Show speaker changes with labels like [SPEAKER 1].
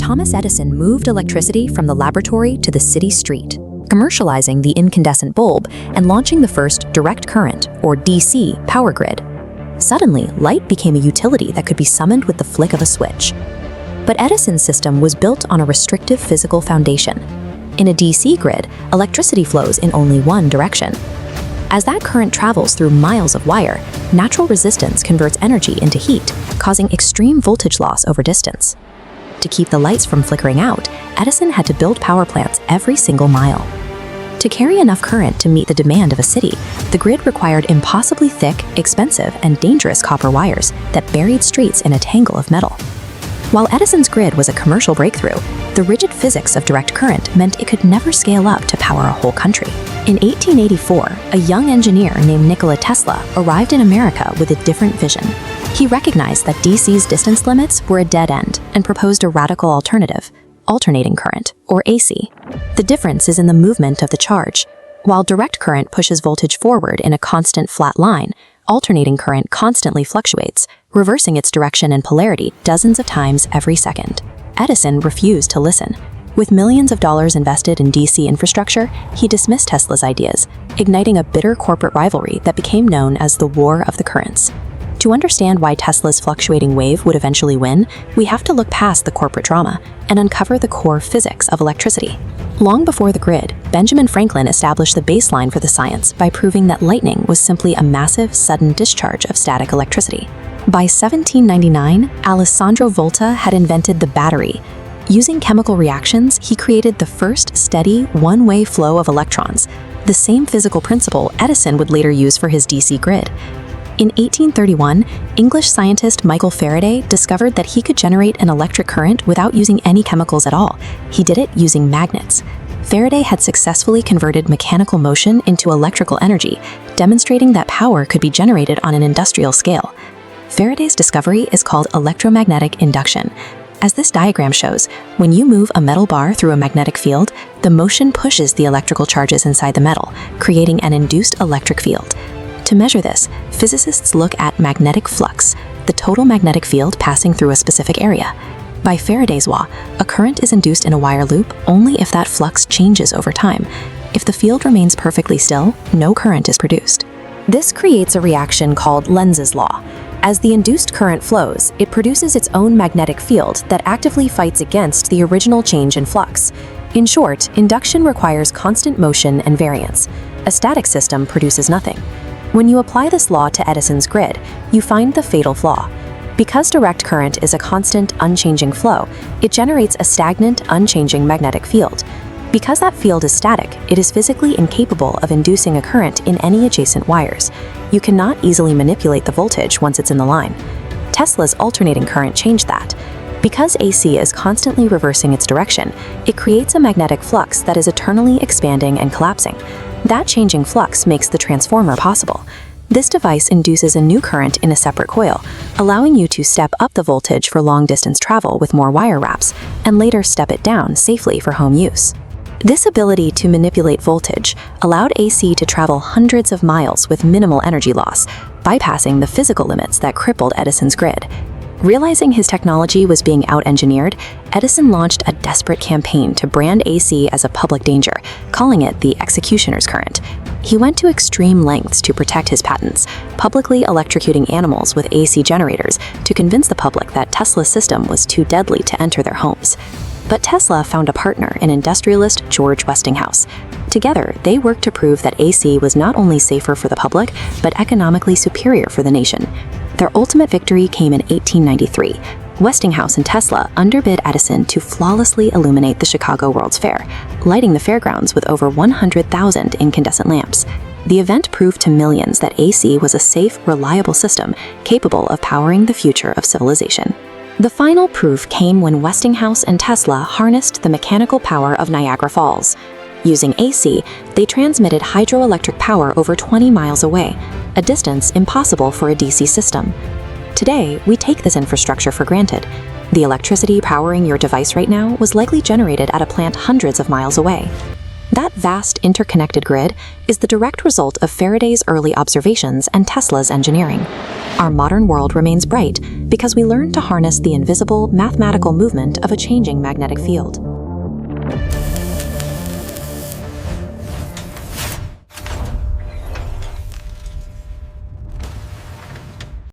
[SPEAKER 1] Thomas Edison moved electricity from the laboratory to the city street, commercializing the incandescent bulb and launching the first direct current, or DC, power grid. Suddenly, light became a utility that could be summoned with the flick of a switch. But Edison's system was built on a restrictive physical foundation. In a DC grid, electricity flows in only one direction. As that current travels through miles of wire, natural resistance converts energy into heat, causing extreme voltage loss over distance. To keep the lights from flickering out, Edison had to build power plants every single mile. To carry enough current to meet the demand of a city, the grid required impossibly thick, expensive, and dangerous copper wires that buried streets in a tangle of metal. While Edison's grid was a commercial breakthrough, the rigid physics of direct current meant it could never scale up to power a whole country. In 1884, a young engineer named Nikola Tesla arrived in America with a different vision. He recognized that DC's distance limits were a dead end and proposed a radical alternative: alternating current, or AC. The difference is in the movement of the charge. While direct current pushes voltage forward in a constant flat line, alternating current constantly fluctuates, reversing its direction and polarity dozens of times every second. Edison refused to listen. With millions of dollars invested in DC infrastructure, he dismissed Tesla's ideas, igniting a bitter corporate rivalry that became known as the War of the Currents. To understand why Tesla's fluctuating wave would eventually win, we have to look past the corporate drama and uncover the core physics of electricity. Long before the grid, Benjamin Franklin established the baseline for the science by proving that lightning was simply a massive, sudden discharge of static electricity. By 1799, Alessandro Volta had invented the battery. Using chemical reactions, he created the first steady, one-way flow of electrons, the same physical principle Edison would later use for his DC grid. In 1831, English scientist Michael Faraday discovered that he could generate an electric current without using any chemicals at all. He did it using magnets. Faraday had successfully converted mechanical motion into electrical energy, demonstrating that power could be generated on an industrial scale. Faraday's discovery is called electromagnetic induction. As this diagram shows, when you move a metal bar through a magnetic field, the motion pushes the electrical charges inside the metal, creating an induced electric field. To measure this, physicists look at magnetic flux, the total magnetic field passing through a specific area. By Faraday's law, a current is induced in a wire loop only if that flux changes over time. If the field remains perfectly still, no current is produced. This creates a reaction called Lenz's law. As the induced current flows, it produces its own magnetic field that actively fights against the original change in flux. In short, induction requires constant motion and variance. A static system produces nothing. When you apply this law to Edison's grid, you find the fatal flaw. Because direct current is a constant, unchanging flow, it generates a stagnant, unchanging magnetic field. Because that field is static, it is physically incapable of inducing a current in any adjacent wires. You cannot easily manipulate the voltage once it's in the line. Tesla's alternating current changed that. Because AC is constantly reversing its direction, it creates a magnetic flux that is eternally expanding and collapsing. That changing flux makes the transformer possible. This device induces a new current in a separate coil, allowing you to step up the voltage for long-distance travel with more wire wraps, and later step it down safely for home use. This ability to manipulate voltage allowed AC to travel hundreds of miles with minimal energy loss, bypassing the physical limits that crippled Edison's grid. Realizing his technology was being out-engineered, Edison launched a desperate campaign to brand AC as a public danger, calling it the executioner's current. He went to extreme lengths to protect his patents, publicly electrocuting animals with AC generators to convince the public that Tesla's system was too deadly to enter their homes. But Tesla found a partner in industrialist George Westinghouse. Together, they worked to prove that AC was not only safer for the public, but economically superior for the nation. Their ultimate victory came in 1893. Westinghouse and Tesla underbid Edison to flawlessly illuminate the Chicago World's Fair, lighting the fairgrounds with over 100,000 incandescent lamps. The event proved to millions that AC was a safe, reliable system capable of powering the future of civilization. The final proof came when Westinghouse and Tesla harnessed the mechanical power of Niagara Falls. Using AC, they transmitted hydroelectric power over 20 miles away, a distance impossible for a DC system. Today, we take this infrastructure for granted. The electricity powering your device right now was likely generated at a plant hundreds of miles away. That vast interconnected grid is the direct result of Faraday's early observations and Tesla's engineering. Our modern world remains bright because we learned to harness the invisible mathematical movement of a changing magnetic field.